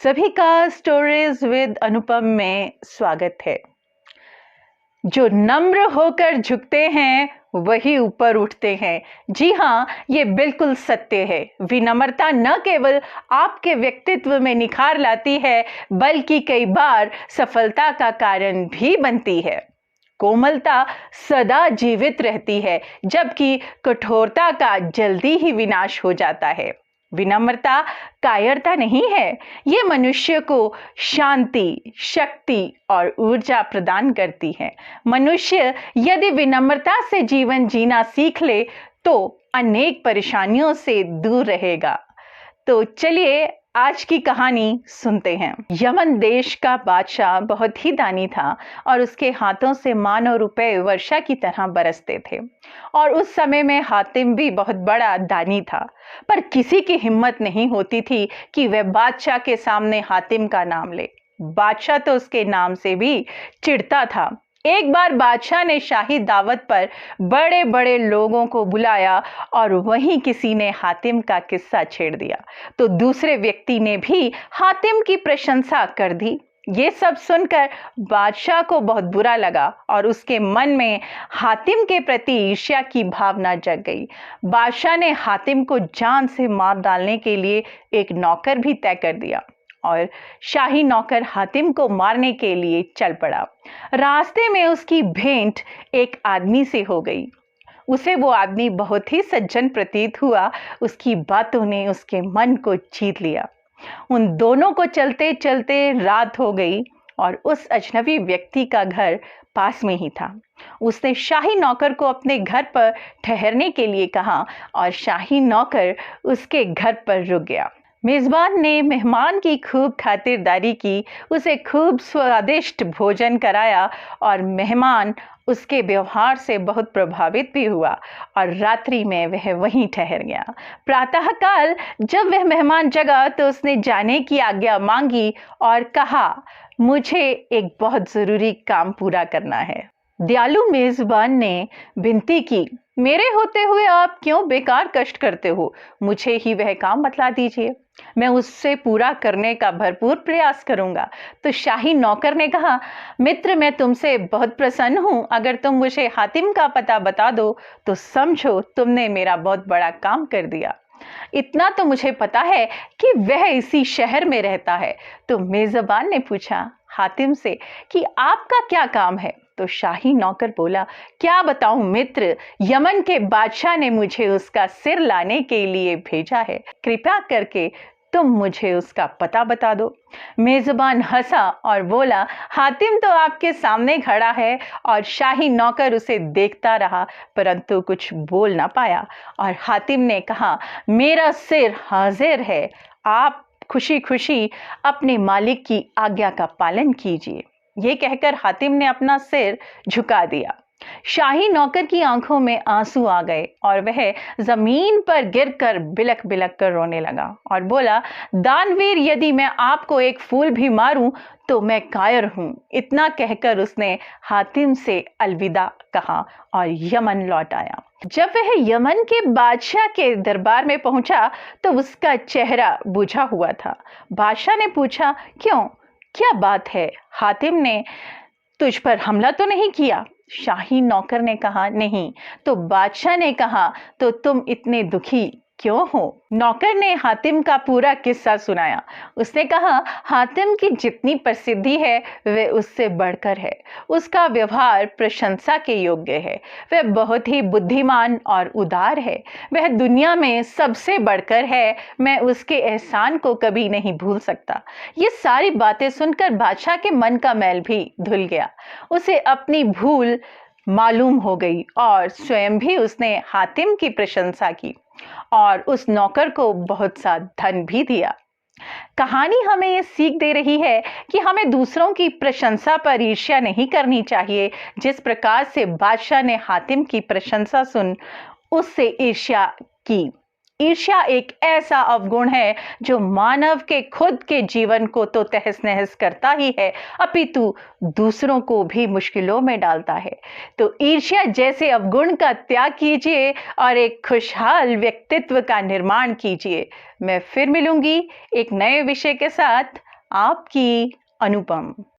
सभी का stories with अनुपम में स्वागत है। जो नम्र होकर झुकते हैं वही ऊपर उठते हैं। जी हाँ, ये बिल्कुल सत्य है। विनम्रता न केवल आपके व्यक्तित्व में निखार लाती है बल्कि कई बार सफलता का कारण भी बनती है। कोमलता सदा जीवित रहती है जबकि कठोरता का जल्दी ही विनाश हो जाता है। विनम्रता कायरता नहीं है, ये मनुष्य को शांति, शक्ति और ऊर्जा प्रदान करती है। मनुष्य यदि विनम्रता से जीवन जीना सीख ले तो अनेक परेशानियों से दूर रहेगा। तो चलिए आज की कहानी सुनते हैं। यमन देश का बादशाह बहुत ही दानी था और उसके हाथों से मान और रुपए वर्षा की तरह बरसते थे। और उस समय में हातिम भी बहुत बड़ा दानी था, पर किसी की हिम्मत नहीं होती थी कि वह बादशाह के सामने हातिम का नाम ले। बादशाह तो उसके नाम से भी चिढ़ता था। एक बार बादशाह ने शाही दावत पर बड़े बड़े लोगों को बुलाया और वहीं किसी ने हातिम का किस्सा छेड़ दिया तो दूसरे व्यक्ति ने भी हातिम की प्रशंसा कर दी। ये सब सुनकर बादशाह को बहुत बुरा लगा और उसके मन में हातिम के प्रति ईर्ष्या की भावना जग गई। बादशाह ने हातिम को जान से मार डालने के लिए एक नौकर भी तय कर दिया और शाही नौकर हातिम को मारने के लिए चल पड़ा। रास्ते में उसकी भेंट एक आदमी से हो गई। उसे वो आदमी बहुत ही सज्जन प्रतीत हुआ। उसकी बातों ने उसके मन को जीत लिया। उन दोनों को चलते चलते रात हो गई और उस अजनबी व्यक्ति का घर पास में ही था। उसने शाही नौकर को अपने घर पर ठहरने के लिए कहा और शाही नौकर उसके घर पर रुक गया। मेजबान ने मेहमान की खूब खातिरदारी की, उसे खूब स्वादिष्ट भोजन कराया और मेहमान उसके व्यवहार से बहुत प्रभावित भी हुआ और रात्रि में वह वहीं ठहर गया। प्रातःकाल जब वह मेहमान जगा तो उसने जाने की आज्ञा मांगी और कहा, मुझे एक बहुत जरूरी काम पूरा करना है। दयालु मेजबान ने विनती की, मेरे होते हुए आप क्यों बेकार कष्ट करते हो? मुझे ही वह काम बतला दीजिए, मैं उससे पूरा करने का भरपूर प्रयास करूंगा। तो शाही नौकर ने कहा, मित्र, मैं तुमसे बहुत प्रसन्न हूं। अगर तुम मुझे हातिम का पता बता दो तो समझो तुमने मेरा बहुत बड़ा काम कर दिया। इतना तो मुझे पता है कि वह इसी शहर में रहता है। तो मेजबान ने पूछा हातिम से कि आपका क्या काम है? तो शाही नौकर बोला, क्या बताऊं मित्र, यमन के बादशाह ने मुझे उसका सिर लाने के लिए भेजा है। कृपया करके तुम मुझे उसका पता बता दो। मेजबान हंसा और बोला, हातिम तो आपके सामने खड़ा है। और शाही नौकर उसे देखता रहा परंतु कुछ बोल ना पाया। और हातिम ने कहा, मेरा सिर हाजिर है, आप खुशी खुशी अपने मालिक की आज्ञा का पालन कीजिए। ये कहकर हातिम ने अपना सिर झुका दिया। शाही नौकर की आंखों में आंसू आ गए और वह जमीन पर गिरकर बिलक बिलक कर रोने लगा और बोला, दानवीर, यदि मैं आपको एक फूल भी मारूं तो मैं कायर हूं। इतना कहकर उसने हातिम से अलविदा कहा और यमन लौट आया। जब वह यमन के बादशाह के दरबार में पहुंचा तो उसका चेहरा बुझा हुआ था। बादशाह ने पूछा, क्यों, क्या बात है? हातिम ने तुझ पर हमला तो नहीं किया? शाही नौकर ने कहा, नहीं। तो बादशाह ने कहा, तो तुम इतने दुखी क्यों हो? नौकर ने हातिम का पूरा किस्सा सुनाया। उसने कहा, हातिम की जितनी प्रसिद्धि है वह उससे बढ़कर है। उसका व्यवहार प्रशंसा के योग्य है। वह बहुत ही बुद्धिमान और उदार है। वह दुनिया में सबसे बढ़कर है। मैं उसके एहसान को कभी नहीं भूल सकता। ये सारी बातें सुनकर बादशाह के मन का मैल भी धुल गया। उसे अपनी भूल मालूम हो गई और स्वयं भी उसने हातिम की प्रशंसा की और उस नौकर को बहुत सा धन भी दिया। कहानी हमें ये सीख दे रही है कि हमें दूसरों की प्रशंसा पर ईर्ष्या नहीं करनी चाहिए। जिस प्रकार से बादशाह ने हातिम की प्रशंसा सुन उससे ईर्ष्या की। ईर्ष्या एक ऐसा अवगुण है जो मानव के खुद के जीवन को तो तहस नहस करता ही है, अपितु दूसरों को भी मुश्किलों में डालता है। तो ईर्ष्या जैसे अवगुण का त्याग कीजिए और एक खुशहाल व्यक्तित्व का निर्माण कीजिए। मैं फिर मिलूंगी एक नए विषय के साथ। आपकी अनुपम।